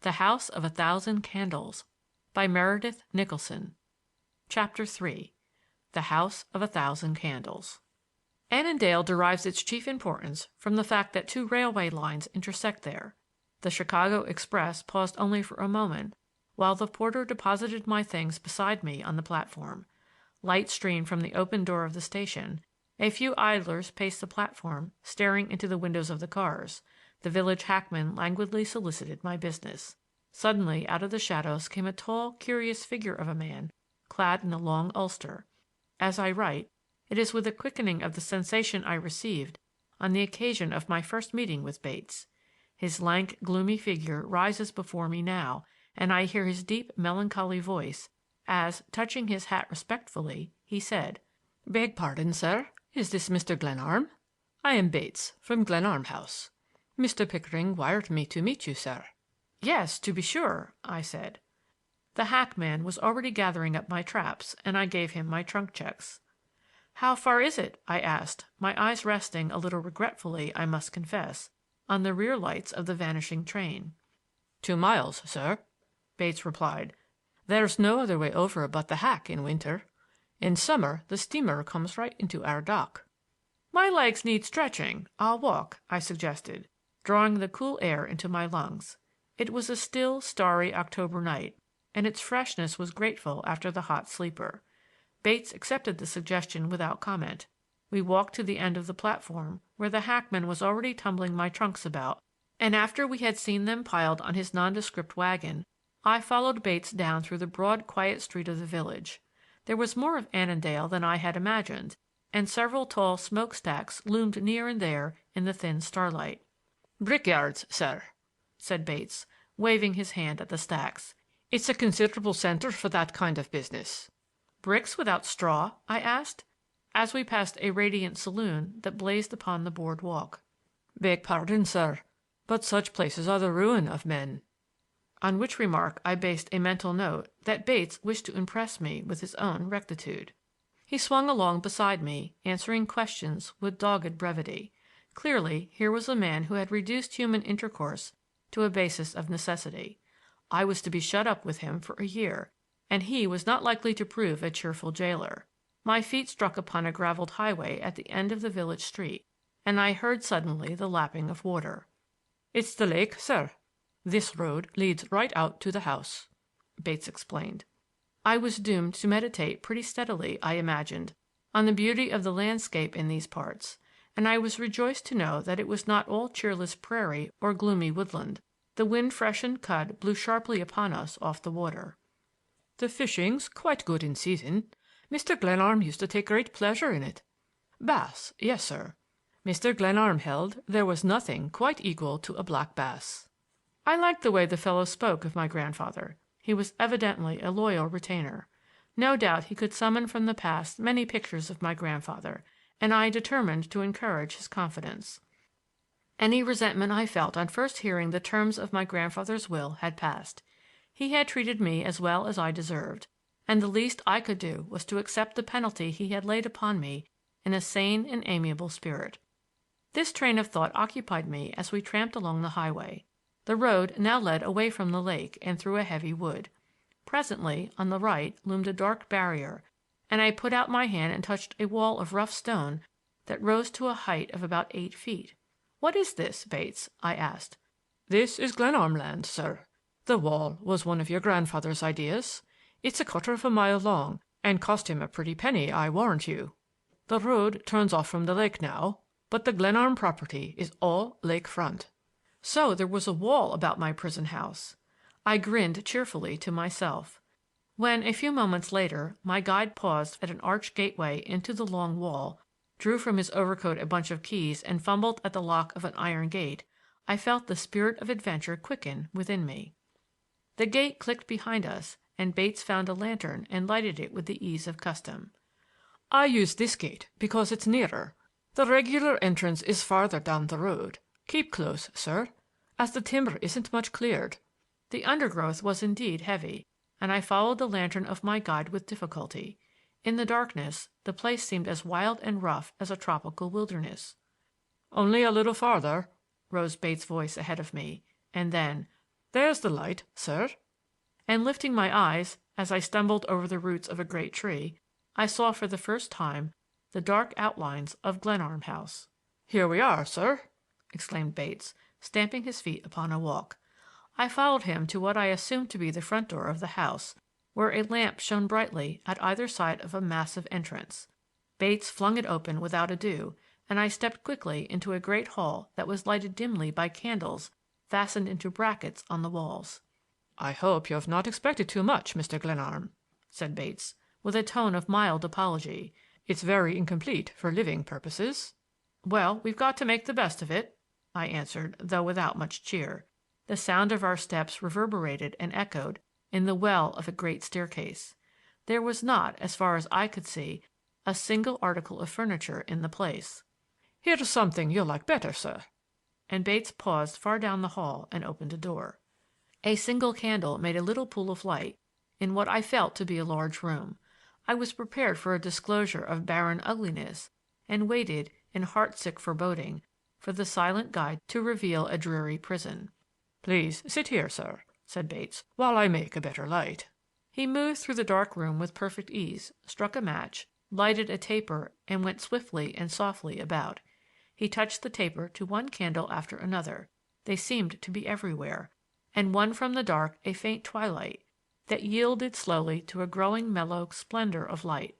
The House of 1,000 Candles by Meredith Nicholson. Chapter 3. The House of 1,000 Candles. Annandale derives its chief importance from the fact that two railway lines intersect there. The Chicago express paused only for a moment while the porter deposited my things beside me on the platform. Light streamed from the open door of the station. A few idlers paced the platform, staring into the windows of the cars. The village hackman languidly solicited my business. Suddenly out of the shadows came a tall, curious figure of a man, clad in a long ulster. As I write, it is with a quickening of the sensation I received on the occasion of my first meeting with Bates. His lank, gloomy figure rises before me now, and I hear his deep, melancholy voice as, touching his hat respectfully, he said, "Beg pardon, sir. Is this Mr. Glenarm? I am Bates, from Glenarm House. Mr. Pickering wired me to meet you, sir." "Yes, to be sure," I said. The hackman was already gathering up my traps, and I gave him my trunk checks. "How far is it?" I asked, my eyes resting a little regretfully, I must confess, on the rear lights of the vanishing train. 2 miles, sir," Bates replied. "There's no other way over but the hack in winter. In summer the steamer comes right into our dock." "My legs need stretching. I'll walk," I suggested, drawing the cool air into my lungs. It was a still, starry October night, and its freshness was grateful after the hot sleeper. Bates accepted the suggestion without comment. We walked to the end of the platform, where the hackman was already tumbling my trunks about, and after we had seen them piled on his nondescript wagon, I followed Bates down through the broad, quiet street of the village. There was more of Annandale than I had imagined, and several tall smokestacks loomed near and there in the thin starlight. "Brickyards, sir," said Bates, waving his hand at the stacks. "It's a considerable center for that kind of business." "Bricks without straw?" I asked, as we passed a radiant saloon that blazed upon the board walk. "Beg pardon, sir, but such places are the ruin of men." On which remark I based a mental note that Bates wished to impress me with his own rectitude. He swung along beside me, answering questions with dogged brevity. Clearly, here was a man who had reduced human intercourse to a basis of necessity. I was to be shut up with him for a year, and he was not likely to prove a cheerful jailer. My feet struck upon a graveled highway at the end of the village street, and I heard suddenly the lapping of water. "It's the lake, sir. This road leads right out to the house," Bates explained. I was doomed to meditate pretty steadily, I imagined, on the beauty of the landscape in these parts, and I was rejoiced to know that it was not all cheerless prairie or gloomy woodland. The wind-freshened cud blew sharply upon us off the water. "The fishing's quite good in season. Mr. Glenarm used to take great pleasure in it." "Bass, yes, sir. Mr. Glenarm held there was nothing quite equal to a black bass." I liked the way the fellow spoke of my grandfather. He was evidently a loyal retainer. No doubt he could summon from the past many pictures of my grandfather, and I determined to encourage his confidence. Any resentment I felt on first hearing the terms of my grandfather's will had passed. He had treated me as well as I deserved, and the least I could do was to accept the penalty he had laid upon me in a sane and amiable spirit. This train of thought occupied me as we tramped along the highway. The road now led away from the lake and through a heavy wood. Presently, on the right loomed a dark barrier, and I put out my hand and touched a wall of rough stone that rose to a height of about 8 feet. "What is this, Bates?" I asked. "This is Glenarm land, sir. The wall was one of your grandfather's ideas. It's a 1/4 of a mile long, and cost him a pretty penny, I warrant you. The road turns off from the lake now, but the Glenarm property is all lake front." So there was a wall about my prison house. I grinned cheerfully to myself. When, a few moments later, my guide paused at an arched gateway into the long wall, drew from his overcoat a bunch of keys and fumbled at the lock of an iron gate, I felt the spirit of adventure quicken within me. The gate clicked behind us, and Bates found a lantern and lighted it with the ease of custom. "I use this gate because it's nearer. The regular entrance is farther down the road. Keep close, sir, as the timber isn't much cleared." The undergrowth was indeed heavy, and I followed the lantern of my guide with difficulty. In the darkness the place seemed as wild and rough as a tropical wilderness. "Only a little farther," rose Bates' voice ahead of me, and then, There's the light, sir." And lifting my eyes, as I stumbled over the roots of a great tree, I saw for the first time the dark outlines of Glenarm House. "Here we are, sir," exclaimed Bates, stamping his feet upon a walk. I followed him to what I assumed to be the front door of the house, where a lamp shone brightly at either side of a massive entrance. Bates flung it open without ado, and I stepped quickly into a great hall that was lighted dimly by candles fastened into brackets on the walls. "I hope you have not expected too much, Mr. Glenarm," said Bates, with a tone of mild apology. "It's very incomplete for living purposes." "Well, we've got to make the best of it," I answered, though without much cheer. The sound of our steps reverberated and echoed in the well of a great staircase. There was not, as far as I could see, a single article of furniture in the place. "Here's something you'll like better, sir." And Bates paused far down the hall and opened a door. A single candle made a little pool of light in what I felt to be a large room. I was prepared for a disclosure of barren ugliness, and waited, in heartsick foreboding, for the silent guide to reveal a dreary prison. "Please sit here, sir," said Bates, "while I make a better light." He moved through the dark room with perfect ease, struck a match, lighted a taper, and went swiftly and softly about. He touched the taper to one candle after another. They seemed to be everywhere, and won from the dark a faint twilight that yielded slowly to a growing mellow splendor of light.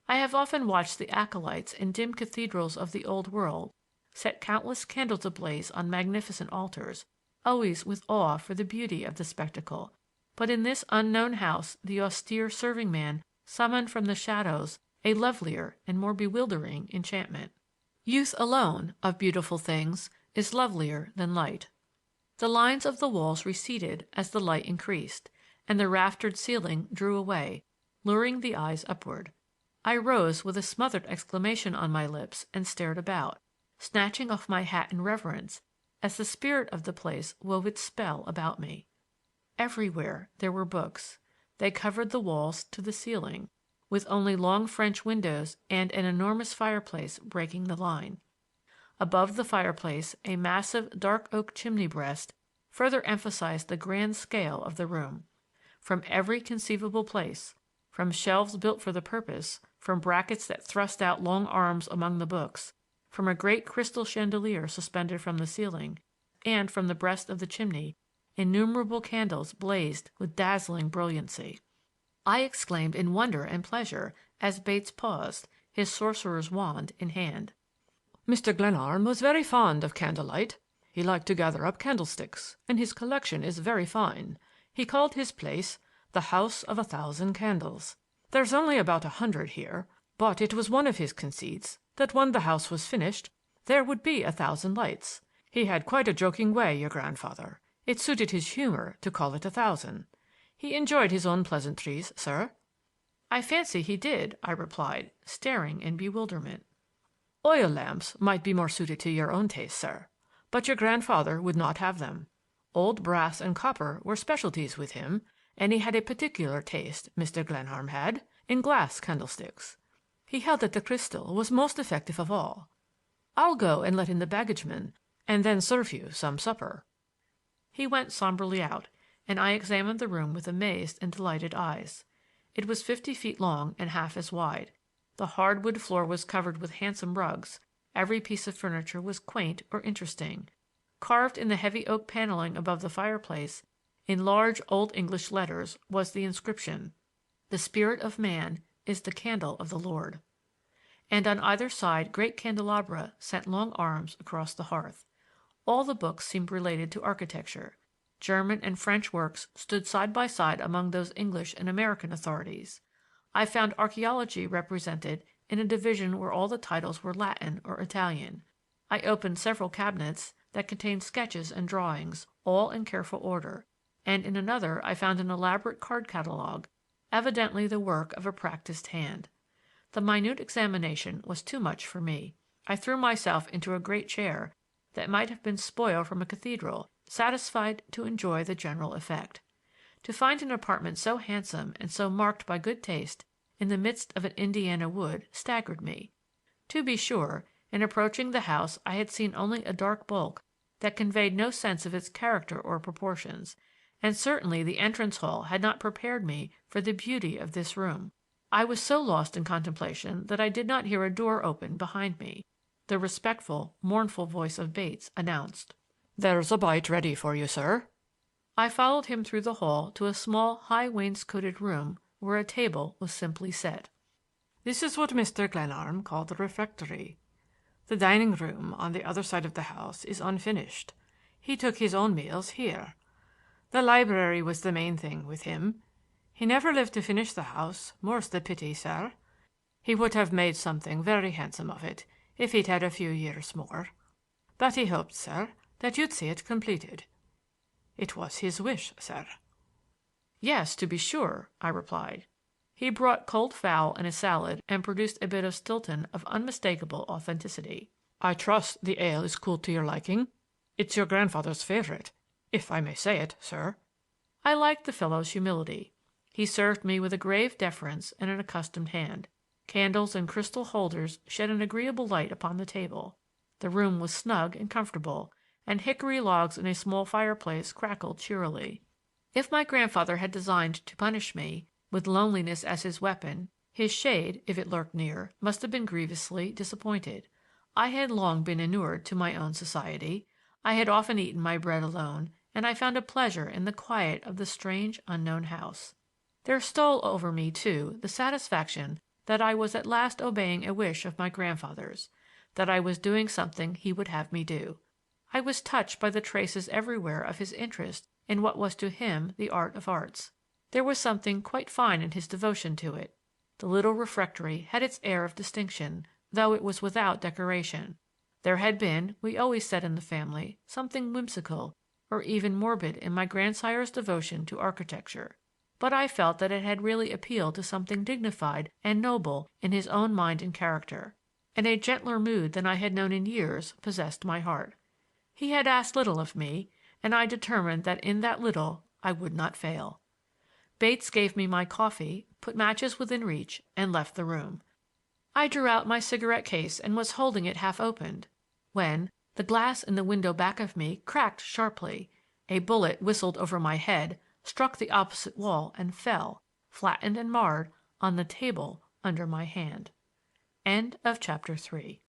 I have often watched the acolytes in dim cathedrals of the old world set countless candles ablaze on magnificent altars, always with awe for the beauty of the spectacle, but in this unknown house the austere serving-man summoned from the shadows a lovelier and more bewildering enchantment. Youth alone, of beautiful things, is lovelier than light. The lines of the walls receded as the light increased, and the raftered ceiling drew away, luring the eyes upward. I rose with a smothered exclamation on my lips and stared about, snatching off my hat in reverence as the spirit of the place wove its spell about me. Everywhere there were books. They covered the walls to the ceiling, with only long French windows and an enormous fireplace breaking the line. Above the fireplace a massive dark oak chimney breast further emphasized the grand scale of the room. From every conceivable place, from shelves built for the purpose, from brackets that thrust out long arms among the books, from a great crystal chandelier suspended from the ceiling, and from the breast of the chimney, innumerable candles blazed with dazzling brilliancy. I exclaimed in wonder and pleasure as Bates paused, his sorcerer's wand in hand. "Mr. Glenarm was very fond of candlelight. He liked to gather up candlesticks, and his collection is very fine. He called his place the House of 1,000 Candles. There's only about 100 here, but it was one of his conceits that when the house was finished there would be 1,000 lights. He had quite a joking way, your grandfather. It suited his humor to call it 1,000. He enjoyed his own pleasantries, sir." "I fancy he did," I replied, staring in bewilderment. "Oil lamps might be more suited to your own taste, sir, but your grandfather would not have them. Old brass and copper were specialties with him, and he had a particular taste, Mr. Glenarm had, in glass candlesticks. He held that the crystal was most effective of all. I'll go and let in the baggageman, and then serve you some supper." He went somberly out, and I examined the room with amazed and delighted eyes. It was 50 feet long and half as wide. The hardwood floor was covered with handsome rugs. Every piece of furniture was quaint or interesting. Carved in the heavy oak paneling above the fireplace, in large Old English letters, was the inscription, "The Spirit of Man is the candle of the Lord." And on either side great candelabra sent long arms across the hearth. All the books seemed related to architecture. German and French works stood side by side among those English and American authorities. I found archaeology represented in a division where all the titles were Latin or Italian. I opened several cabinets that contained sketches and drawings, all in careful order, and in another I found an elaborate card catalogue, evidently the work of a practiced hand. The minute examination was too much for me. I threw myself into a great chair that might have been spoil from a cathedral, satisfied to enjoy the general effect. To find an apartment so handsome and so marked by good taste in the midst of an Indiana wood staggered me. To be sure, in approaching the house I had seen only a dark bulk that conveyed no sense of its character or proportions, and certainly the entrance hall had not prepared me for the beauty of this room. I was so lost in contemplation that I did not hear a door open behind me. The respectful, mournful voice of Bates announced, "There's a bite ready for you, sir." I followed him through the hall to a small, high wainscoted room where a table was simply set. "This is what Mr. Glenarm called the refectory. The dining room on the other side of the house is unfinished. He took his own meals here. The library was the main thing with him. He never lived to finish the house, more's the pity, sir. He would have made something very handsome of it if he'd had a few years more. But he hoped, sir, that you'd see it completed. It was his wish, sir." "Yes, to be sure," I replied. He brought cold fowl and a salad and produced a bit of Stilton of unmistakable authenticity. "I trust the ale is cool to your liking. It's your grandfather's favorite, if I may say it, sir." I liked the fellow's humility. He served me with a grave deference and an accustomed hand. Candles and crystal holders shed an agreeable light upon the table. The room was snug and comfortable, and hickory logs in a small fireplace crackled cheerily. If my grandfather had designed to punish me, with loneliness as his weapon, his shade, if it lurked near, must have been grievously disappointed. I had long been inured to my own society. I had often eaten my bread alone, and I found a pleasure in the quiet of the strange, unknown house. There stole over me, too, the satisfaction that I was at last obeying a wish of my grandfather's, that I was doing something he would have me do. I was touched by the traces everywhere of his interest in what was to him the art of arts. There was something quite fine in his devotion to it. The little refectory had its air of distinction, though it was without decoration. There had been, we always said in the family, something whimsical or even morbid in my grandsire's devotion to architecture. But I felt that it had really appealed to something dignified and noble in his own mind and character, and a gentler mood than I had known in years possessed my heart. He had asked little of me, and I determined that in that little I would not fail. Bates gave me my coffee, put matches within reach, and left the room. I drew out my cigarette case and was holding it half opened, when the glass in the window back of me cracked sharply. A bullet whistled over my head, struck the opposite wall, and fell, flattened and marred, on the table under my hand. End of chapter 3.